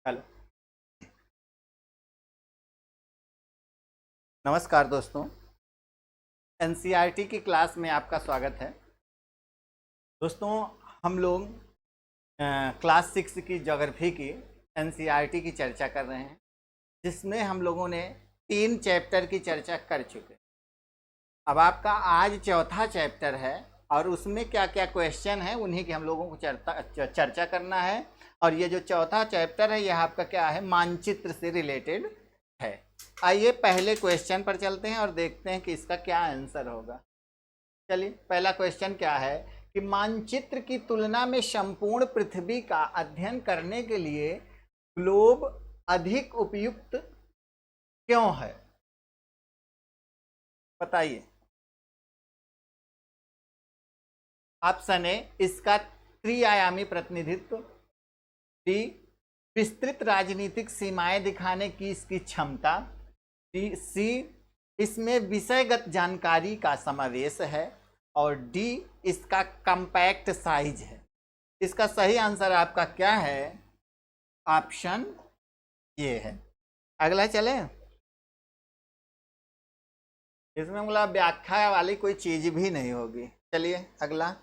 Hello. नमस्कार दोस्तों, NCERT की क्लास में आपका स्वागत है। दोस्तों, हम लोग क्लास 6 की ज्योग्राफी की एनसीईआरटी की चर्चा कर रहे हैं, जिसमें हम लोगों ने 3 चैप्टर की चर्चा कर चुके। अब आपका आज चौथा चैप्टर है और उसमें क्या क्या क्वेश्चन है उन्हीं की हम लोगों को चर्चा करना है। और ये जो चौथा चैप्टर है यह आपका क्या है, मानचित्र से रिलेटेड है। आइए पहले क्वेश्चन पर चलते हैं और देखते हैं कि इसका क्या आंसर होगा। चलिए, पहला क्वेश्चन क्या है कि मानचित्र की तुलना में संपूर्ण पृथ्वी का अध्ययन करने के लिए ग्लोब अधिक उपयुक्त क्यों है? बताइए। ऑप्शन ए, इसका त्रिआयामी प्रतिनिधित्व। डी, विस्तृत राजनीतिक सीमाएं दिखाने की इसकी क्षमता। सी, इसमें विषयगत जानकारी का समावेश है। और डी, इसका कम्पैक्ट साइज है। इसका सही आंसर आपका क्या है? ऑप्शन ये है। अगला चले। इसमें मतलब व्याख्या वाली कोई चीज भी नहीं होगी। चलिए अगला।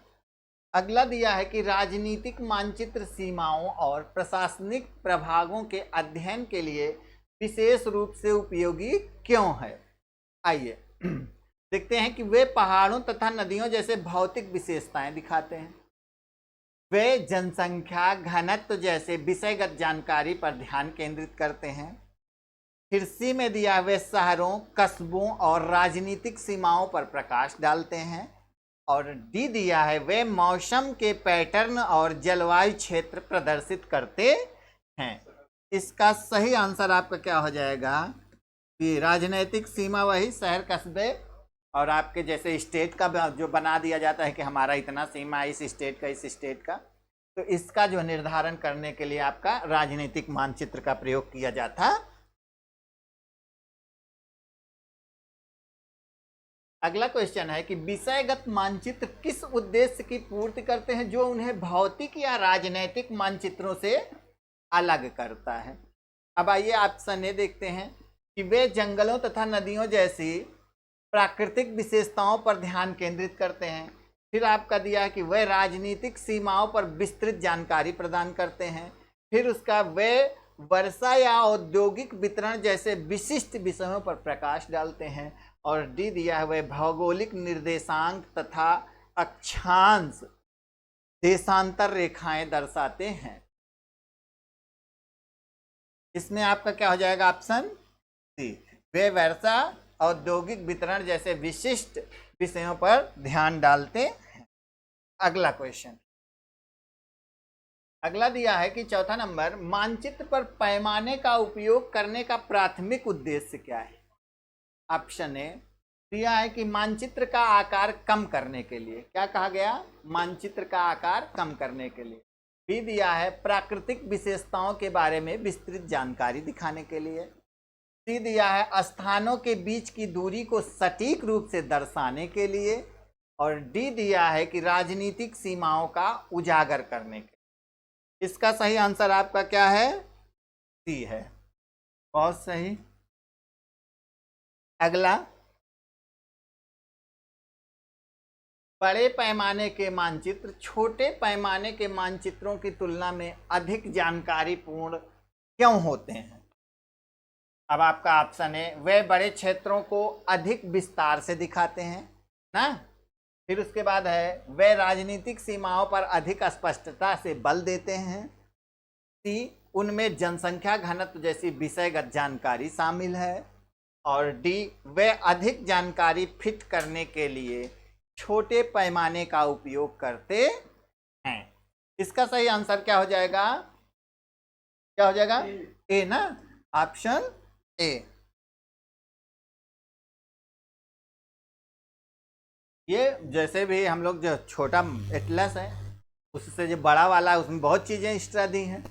अगला दिया है कि राजनीतिक मानचित्र सीमाओं और प्रशासनिक प्रभागों के अध्ययन के लिए विशेष रूप से उपयोगी क्यों है? आइए देखते हैं कि वे पहाड़ों तथा नदियों जैसे भौतिक विशेषताएं दिखाते हैं। वे जनसंख्या घनत्व जैसे विषयगत जानकारी पर ध्यान केंद्रित करते हैं। फिर सी में दिया वे शहरों, कस्बों और राजनीतिक सीमाओं पर प्रकाश डालते हैं। और डी दिया है वे मौसम के पैटर्न और जलवायु क्षेत्र प्रदर्शित करते हैं। इसका सही आंसर आपका क्या हो जाएगा कि राजनीतिक सीमा वही शहर कस्बे और आपके जैसे स्टेट का जो बना दिया जाता है कि हमारा इतना सीमा है इस स्टेट का इस स्टेट का, तो इसका जो निर्धारण करने के लिए आपका राजनीतिक मानचित्र का प्रयोग किया जाता। अगला क्वेश्चन है कि विषयगत मानचित्र किस उद्देश्य की पूर्ति करते हैं जो उन्हें भौतिक या राजनैतिक मानचित्रों से अलग करता है? अब आइए ऑप्शन ए देखते हैं कि वे जंगलों तथा नदियों जैसी प्राकृतिक विशेषताओं पर ध्यान केंद्रित करते हैं। फिर आपका दिया है कि वे राजनीतिक सीमाओं पर विस्तृत जानकारी प्रदान करते हैं। फिर उसका वे वर्षा या औद्योगिक वितरण जैसे विशिष्ट विषयों पर प्रकाश डालते हैं। और डी दिया है वे भौगोलिक निर्देशांक तथा अक्षांश देशांतर रेखाएं दर्शाते हैं। इसमें आपका क्या हो जाएगा? ऑप्शन सी, वे वर्षा औद्योगिक वितरण जैसे विशिष्ट विषयों पर ध्यान डालते हैं। अगला क्वेश्चन, अगला दिया है कि चौथा नंबर, मानचित्र पर पैमाने का उपयोग करने का प्राथमिक उद्देश्य क्या है? ऑप्शन ए दिया है कि मानचित्र का आकार कम करने के लिए। क्या कहा गया? मानचित्र का आकार कम करने के लिए। बी दिया है प्राकृतिक विशेषताओं के बारे में विस्तृत जानकारी दिखाने के लिए। सी दिया है स्थानों के बीच की दूरी को सटीक रूप से दर्शाने के लिए। और डी दिया है कि राजनीतिक सीमाओं का उजागर करने के लिए। इसका सही आंसर आपका क्या है? सी है। बहुत सही। अगला, बड़े पैमाने के मानचित्र छोटे पैमाने के मानचित्रों की तुलना में अधिक जानकारीपूर्ण क्यों होते हैं? अब आपका ऑप्शन है वे बड़े क्षेत्रों को अधिक विस्तार से दिखाते हैं ना। फिर उसके बाद है वे राजनीतिक सीमाओं पर अधिक स्पष्टता से बल देते हैं। सी, उनमें जनसंख्या घनत्व जैसी विषयगत जानकारी शामिल है। और डी, वे अधिक जानकारी फिट करने के लिए छोटे पैमाने का उपयोग करते हैं। इसका सही आंसर क्या हो जाएगा? क्या हो जाएगा? ए ना, ऑप्शन ए। ये जैसे भी हम लोग जो छोटा एटलस है उससे जो बड़ा वाला है उसमें बहुत चीजें एक्स्ट्रा दी हैं।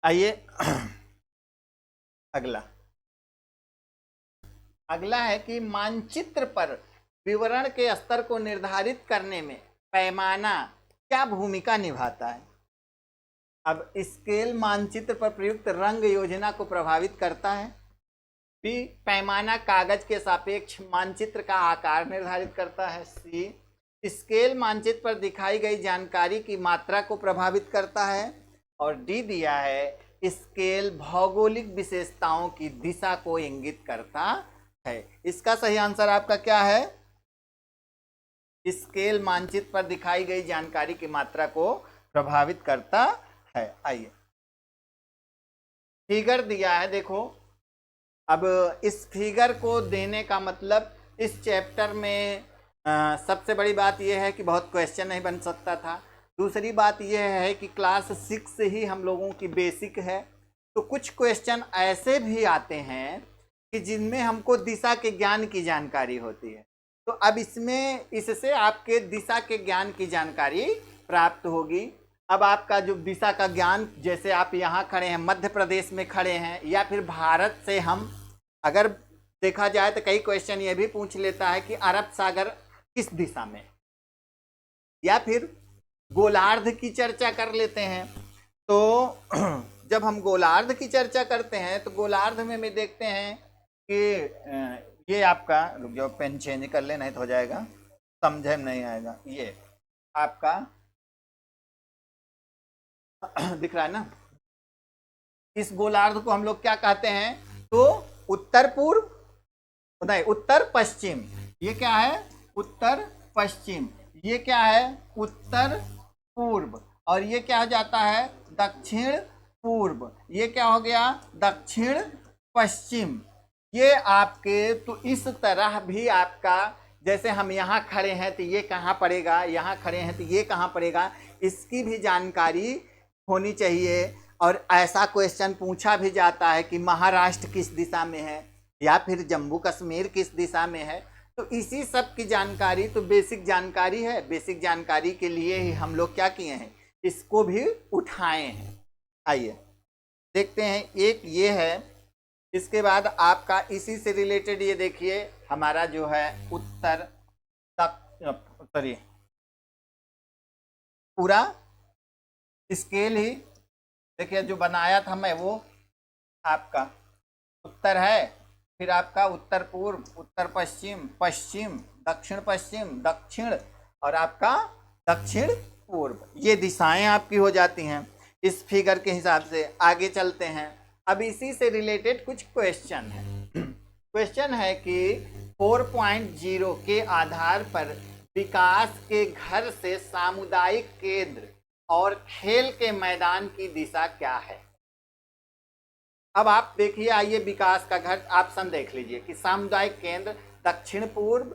आइए अगला, अगला है कि मानचित्र पर विवरण के स्तर को निर्धारित करने में पैमाना क्या भूमिका निभाता है? अब स्केल मानचित्र पर प्रयुक्त रंग योजना को प्रभावित करता है। बी, पैमाना कागज के सापेक्ष मानचित्र का आकार निर्धारित करता है। सी, स्केल मानचित्र पर दिखाई गई जानकारी की मात्रा को प्रभावित करता है। और डी दिया है, स्केल भौगोलिक विशेषताओं की दिशा को इंगित करता है। इसका सही आंसर आपका क्या है? स्केल मानचित्र पर दिखाई गई जानकारी की मात्रा को प्रभावित करता है। आइए, फिगर दिया है, देखो। अब इस फिगर को देने का मतलब इस चैप्टर में सबसे बड़ी बात यह है कि बहुत क्वेश्चन नहीं बन सकता था। दूसरी बात यह है कि क्लास 6 से ही हम लोगों की बेसिक है, तो कुछ क्वेश्चन ऐसे भी आते हैं कि जिनमें हमको दिशा के ज्ञान की जानकारी होती है। तो अब इससे आपके दिशा के ज्ञान की जानकारी प्राप्त होगी। अब आपका जो दिशा का ज्ञान, जैसे आप यहाँ खड़े हैं, मध्य प्रदेश में खड़े हैं, या फिर भारत से हम अगर देखा जाए तो कई क्वेश्चन ये भी पूछ लेता है कि अरब सागर किस दिशा में, या फिर गोलार्ध की चर्चा कर लेते हैं। तो जब हम गोलार्ध की चर्चा करते हैं तो गोलार्ध में देखते हैं कि ये आपका, रुक जाओ पेन चेंज कर ले नहीं तो हो जाएगा, समझे में नहीं आएगा। ये आपका दिख रहा है ना, इस गोलार्ध को हम लोग क्या कहते हैं? तो उत्तर पूर्व, नहीं, उत्तर पश्चिम। ये क्या है? उत्तर पश्चिम। ये क्या है? उत्तर पूर्व। और ये क्या हो जाता है? दक्षिण पूर्व। ये क्या हो गया? दक्षिण पश्चिम। ये आपके, तो इस तरह भी आपका, जैसे हम यहाँ खड़े हैं तो ये कहाँ पड़ेगा, यहाँ खड़े हैं तो ये कहाँ पड़ेगा, इसकी भी जानकारी होनी चाहिए। और ऐसा क्वेश्चन पूछा भी जाता है कि महाराष्ट्र किस दिशा में है, या फिर जम्मू कश्मीर किस दिशा में है। तो इसी सब की जानकारी तो बेसिक जानकारी है। बेसिक जानकारी के लिए ही हम लोग क्या किए हैं, इसको भी उठाए हैं। आइए देखते हैं, एक ये है, इसके बाद आपका इसी से रिलेटेड ये देखिए, हमारा जो है उत्तर तक, सॉरी, पूरा स्केल ही देखिए जो बनाया था मैं, वो आपका उत्तर है, फिर आपका उत्तर पूर्व, उत्तर पश्चिम, पश्चिम, दक्षिण पश्चिम, दक्षिण, और आपका दक्षिण पूर्व। ये दिशाएं आपकी हो जाती हैं इस फिगर के हिसाब से। आगे चलते हैं, अब इसी से रिलेटेड कुछ क्वेश्चन है। क्वेश्चन है कि 4.0 के आधार पर विकास के घर से सामुदायिक केंद्र और खेल के मैदान की दिशा क्या है? अब आप देखिए, आइए विकास का घर ऑप्शन देख लीजिए कि सामुदायिक केंद्र दक्षिण पूर्व,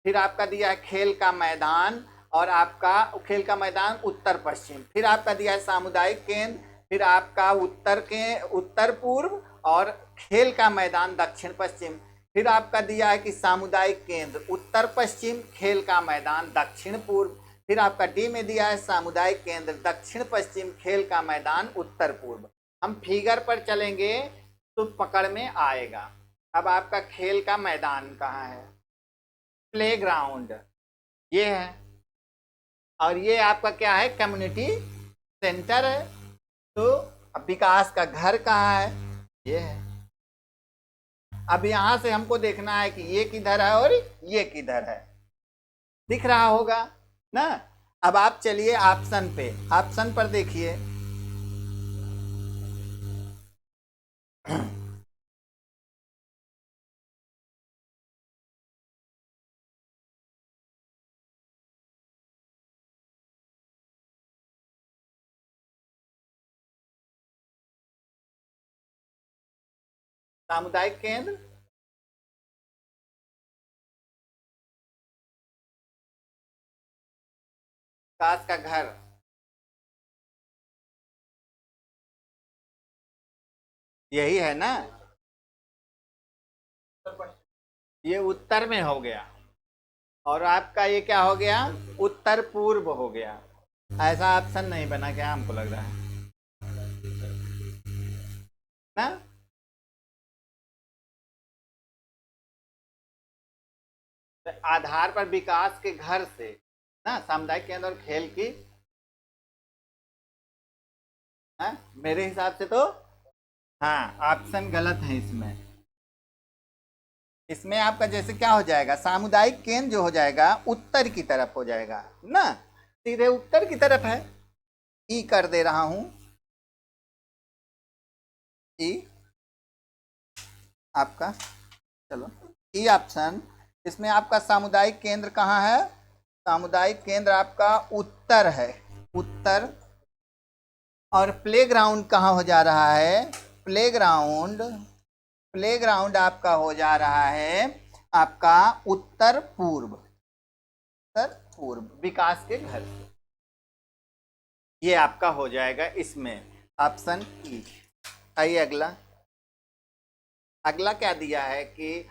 फिर आपका दिया है खेल का मैदान, और आपका खेल का मैदान उत्तर पश्चिम, फिर आपका दिया है सामुदायिक केंद्र, फिर आपका उत्तर पूर्व, और खेल का मैदान दक्षिण पश्चिम, फिर आपका दिया है कि सामुदायिक केंद्र उत्तर पश्चिम, खेल का मैदान दक्षिण पूर्व, फिर आपका डी में दिया है सामुदायिक केंद्र दक्षिण पश्चिम, खेल का मैदान उत्तर पूर्व। हम फिगर पर चलेंगे तो पकड़ में आएगा। अब आपका खेल का मैदान कहाँ है? प्लेग्राउंड ये है, और ये आपका क्या है? कम्युनिटी सेंटर है। तो अब विकास का घर कहाँ है? ये है। अब यहां से हमको देखना है कि ये किधर है और ये किधर है, दिख रहा होगा ना। अब आप चलिए ऑप्शन पे, ऑप्शन पर देखिए। सामुदायिक केंद्र, विकास का घर, यही है ना। ये उत्तर में हो गया, और आपका ये क्या हो गया? उत्तर पूर्व हो गया। ऐसा ऑप्शन नहीं बना क्या? हमको लग रहा है ना। तो आधार पर विकास के घर से ना, सामुदायिक केंद्र और खेल की, हाँ, मेरे हिसाब से तो हाँ ऑप्शन गलत है इसमें। इसमें आपका जैसे क्या हो जाएगा, सामुदायिक केंद्र जो हो जाएगा उत्तर की तरफ हो जाएगा ना, सीधे उत्तर की तरफ है। ई कर दे रहा हूं, ई आपका, चलो ई ऑप्शन। इसमें आपका सामुदायिक केंद्र कहाँ है, सामुदायिक केंद्र आपका उत्तर है, उत्तर। और प्लेग्राउंड कहाँ हो जा रहा है, प्लेग्राउंड, प्लेग्राउंड आपका हो जा रहा है आपका उत्तर पूर्व, उत्तर पूर्व विकास के घर से। ये आपका हो जाएगा इसमें ऑप्शन ई। आइए अगला, अगला क्या दिया है कि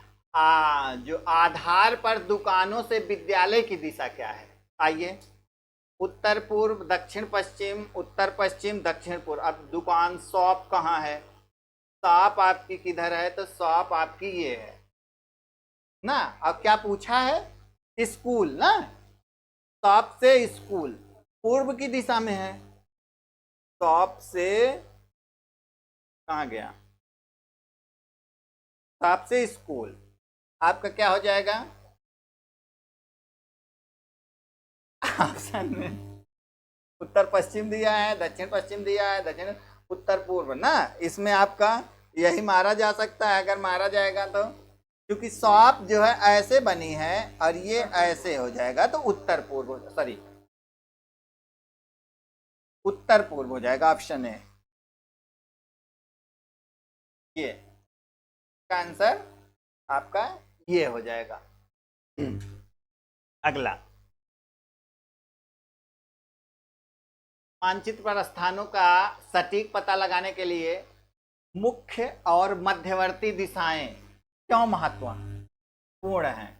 जो आधार पर दुकानों से विद्यालय की दिशा क्या है। आइए, उत्तर पूर्व, दक्षिण पश्चिम, उत्तर पश्चिम, दक्षिण पूर्व। अब दुकान शॉप कहाँ है, शॉप आपकी किधर है, तो शॉप आपकी ये है ना। अब क्या पूछा है, स्कूल ना, शॉप से स्कूल पूर्व की दिशा में है, शॉप से कहाँ गया, शॉप से स्कूल। आपका क्या हो जाएगा ऑप्शन में, उत्तर पश्चिम दिया है, दक्षिण पश्चिम दिया है, दक्षिण उत्तर पूर्व ना। इसमें आपका यही मारा जा सकता है, अगर मारा जाएगा तो, क्योंकि शॉप जो है ऐसे बनी है और ये ऐसे हो जाएगा, तो उत्तर पूर्व, सॉरी उत्तर पूर्व हो जाएगा ऑप्शन है ये, का आंसर आपका ये हो जाएगा। अगला, मानचित्र पर स्थानों का सटीक पता लगाने के लिए मुख्य और मध्यवर्ती दिशाएं क्यों महत्वपूर्ण हैं।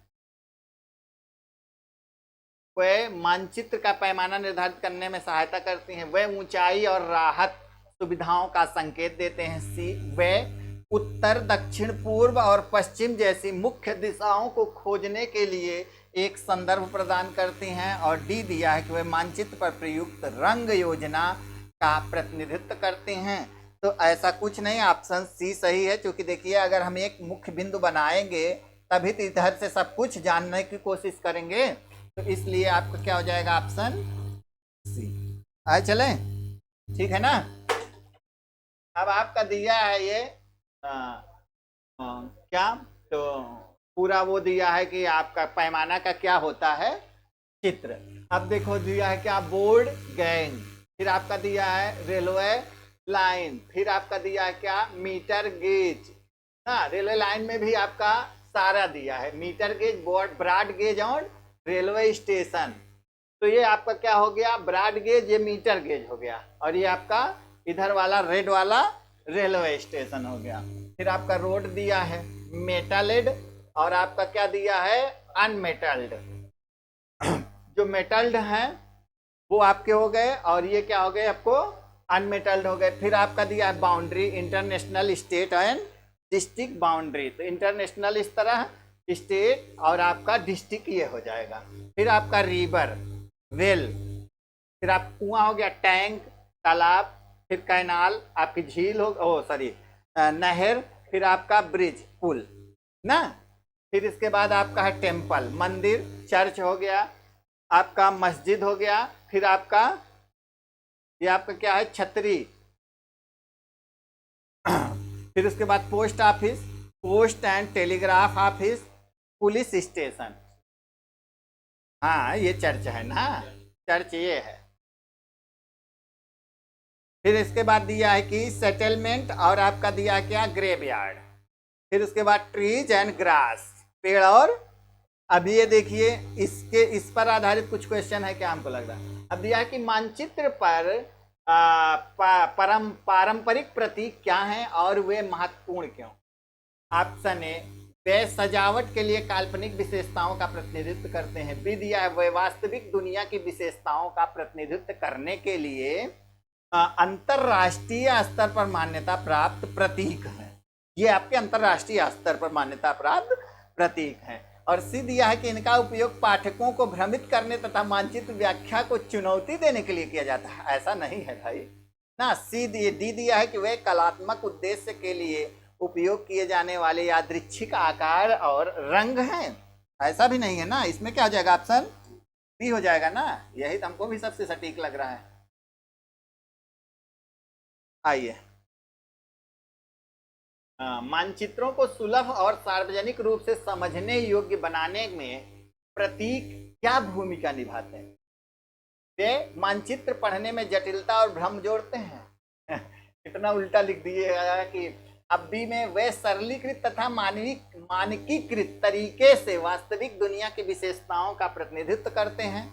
वे मानचित्र का पैमाना निर्धारित करने में सहायता करती हैं, वे ऊंचाई और राहत सुविधाओं का संकेत देते हैं। सी, वे उत्तर, दक्षिण, पूर्व और पश्चिम जैसी मुख्य दिशाओं को खोजने के लिए एक संदर्भ प्रदान करती हैं। और डी दिया है कि वे मानचित्र पर प्रयुक्त रंग योजना का प्रतिनिधित्व करते हैं। तो ऐसा कुछ नहीं, ऑप्शन सी सही है, क्योंकि देखिए अगर हम एक मुख्य बिंदु बनाएंगे तभी तो इधर से सब कुछ जानने की कोशिश करेंगे, तो इसलिए आपका क्या हो जाएगा ऑप्शन सी। आए चले, ठीक है ना। अब आपका दिया है ये क्या, तो पूरा वो दिया है कि आपका पैमाना का क्या होता है, चित्र। अब देखो दिया है क्या, बोर्ड गैंग, फिर आपका दिया है रेलवे लाइन, फिर आपका दिया है क्या, मीटर गेज ना। रेलवे लाइन में भी आपका सारा दिया है, metre gauge, board, broad gauge और रेलवे स्टेशन। तो ये आपका क्या हो गया, ब्रॉड गेज, ये मीटर गेज हो गया, और ये आपका इधर वाला रेड वाला रेलवे स्टेशन हो गया। फिर आपका रोड दिया है मेटल्ड, और आपका क्या दिया है अनमेटल्ड। जो मेटल्ड हैं वो आपके हो गए, और ये क्या हो गए आपको अनमेटल्ड हो गए। फिर आपका दिया है boundary, international, state and district boundary. तो इंटरनेशनल इस तरह, स्टेट और आपका डिस्ट्रिक्ट ये हो जाएगा। फिर आपका रिवर, वेल, फिर आप कुआं हो गया, टैंक, तालाब, फिर कैनाल आपकी झील हो, ओ सॉरी नहर, फिर आपका ब्रिज, पुल ना। फिर इसके बाद आपका है टेम्पल, मंदिर, चर्च हो गया, आपका मस्जिद हो गया। फिर आपका ये आपका क्या है, छतरी। फिर उसके बाद post office, post and telegraph office, police station. हाँ ये चर्च है ना, चर्च ये है। फिर इसके बाद दिया है कि सेटलमेंट, और आपका दिया है क्या, ग्रेवयार्ड। फिर उसके बाद ट्रीज एंड ग्रास, पेड़ और, अब ये देखिए इस पर आधारित कुछ क्वेश्चन है क्या हमको लग रहा है। अब दिया है कि मानचित्र पर पारंपरिक प्रतीक क्या हैं और वे महत्वपूर्ण क्यों। ऑप्शन ए, वे सजावट के लिए काल्पनिक विशेषताओं का प्रतिनिधित्व करते हैं। बी दिया है वे वास्तविक दुनिया की विशेषताओं का प्रतिनिधित्व करने के लिए अंतरराष्ट्रीय स्तर पर मान्यता प्राप्त प्रतीक हैं। ये आपके अंतरराष्ट्रीय स्तर पर मान्यता प्राप्त प्रतीक हैं। और सी दिया है कि इनका उपयोग पाठकों को भ्रमित करने तथा मानचित्र व्याख्या को चुनौती देने के लिए किया जाता है। ऐसा नहीं है भाई, ना। सी दिए डी दिया है कि वे कलात्मक उद्देश्य के लिए उपयोग किए जाने वाले यादृच्छिक आकार और रंग हैं। ऐसा भी नहीं है ना, इसमें क्या हो जाएगा, ऑप्शन बी हो जाएगा ना। यही तो हमको भी सबसे सटीक लग रहा है। आइए, मानचित्रों को सुलभ और सार्वजनिक रूप से समझने योग्य बनाने में प्रतीक क्या भूमिका निभाते हैं। वे मानचित्र पढ़ने में जटिलता और भ्रम जोड़ते हैं। इतना उल्टा लिख दिए कि अब भी में वे सरलीकृत तथा मानकीकृत तरीके से वास्तविक दुनिया की विशेषताओं का प्रतिनिधित्व करते हैं।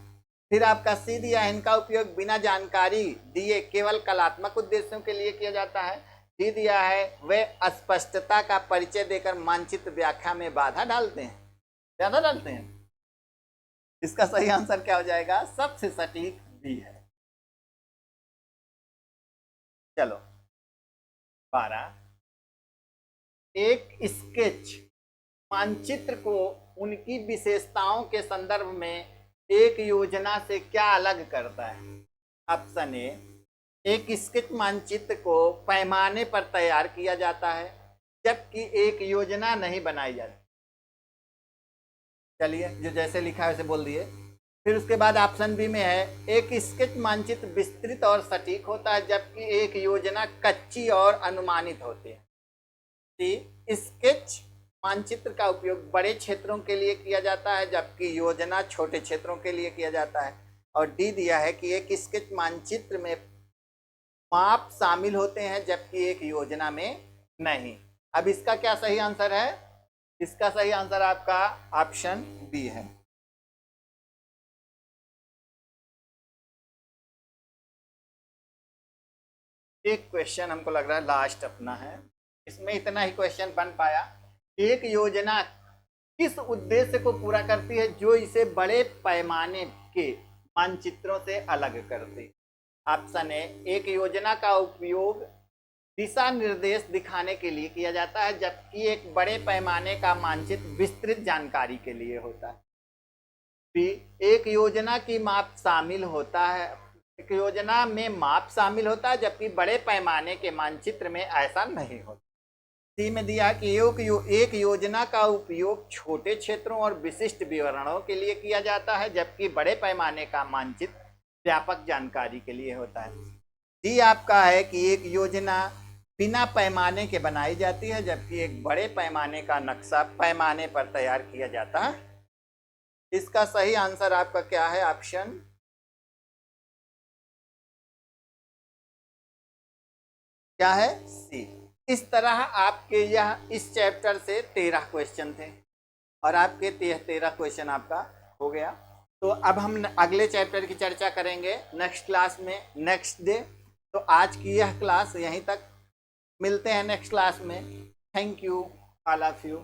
फिर आपका सी दिया, इनका उपयोग बिना जानकारी दिए केवल कलात्मक उद्देश्यों के लिए किया जाता है। डी दिया है, वे अस्पष्टता का परिचय देकर मानचित्र व्याख्या में बाधा डालते हैं, ज्यादा डालते हैं। इसका सही आंसर क्या हो जाएगा, सबसे सटीक बी है। चलो 12, एक स्केच मानचित्र को उनकी विशेषताओं के संदर्भ में एक योजना से क्या अलग करता है। ऑप्शन ए, एक स्केच मानचित्र को पैमाने पर तैयार किया जाता है जबकि एक योजना नहीं बनाई जाती। चलिए, जो जैसे लिखा है वैसे बोल दिए। फिर उसके बाद ऑप्शन बी में है, एक स्केच मानचित्र विस्तृत और सटीक होता है जबकि एक योजना कच्ची और अनुमानित होती है। सी, स्केच मानचित्र का उपयोग बड़े क्षेत्रों के लिए किया जाता है जबकि योजना छोटे क्षेत्रों के लिए किया जाता है। और डी दिया है कि एक स्केच मानचित्र में माप शामिल होते हैं जबकि एक योजना में नहीं। अब इसका क्या सही आंसर है, इसका सही आंसर आपका ऑप्शन बी है। एक क्वेश्चन हमको लग रहा है लास्ट अपना है, इसमें इतना ही क्वेश्चन बन पाया। एक योजना किस उद्देश्य को पूरा करती है जो इसे बड़े पैमाने के मानचित्रों से अलग करती है। ऑप्शन ए, एक योजना का उपयोग दिशा निर्देश दिखाने के लिए किया जाता है जबकि एक बड़े पैमाने का मानचित्र विस्तृत जानकारी के लिए होता है। बी, एक योजना की माप शामिल होता है, एक योजना में माप शामिल होता है जबकि बड़े पैमाने के मानचित्र में ऐसा नहीं होता। सी में दिया कि एक योजना का उपयोग छोटे क्षेत्रों और विशिष्ट विवरणों के लिए किया जाता है जबकि बड़े पैमाने का मानचित्र व्यापक जानकारी के लिए होता है। डी आपका है कि एक योजना बिना पैमाने के बनाई जाती है जबकि एक बड़े पैमाने का नक्शा पैमाने पर तैयार किया जाता है। इसका सही आंसर आपका क्या है, ऑप्शन क्या है, सी। इस तरह आपके यह इस चैप्टर से 13 क्वेश्चन थे और आपके 13 क्वेश्चन आपका हो गया। तो अब हम अगले चैप्टर की चर्चा करेंगे नेक्स्ट क्लास में, नेक्स्ट डे। तो आज की यह क्लास यहीं तक, मिलते हैं नेक्स्ट क्लास में। Thank you all of you.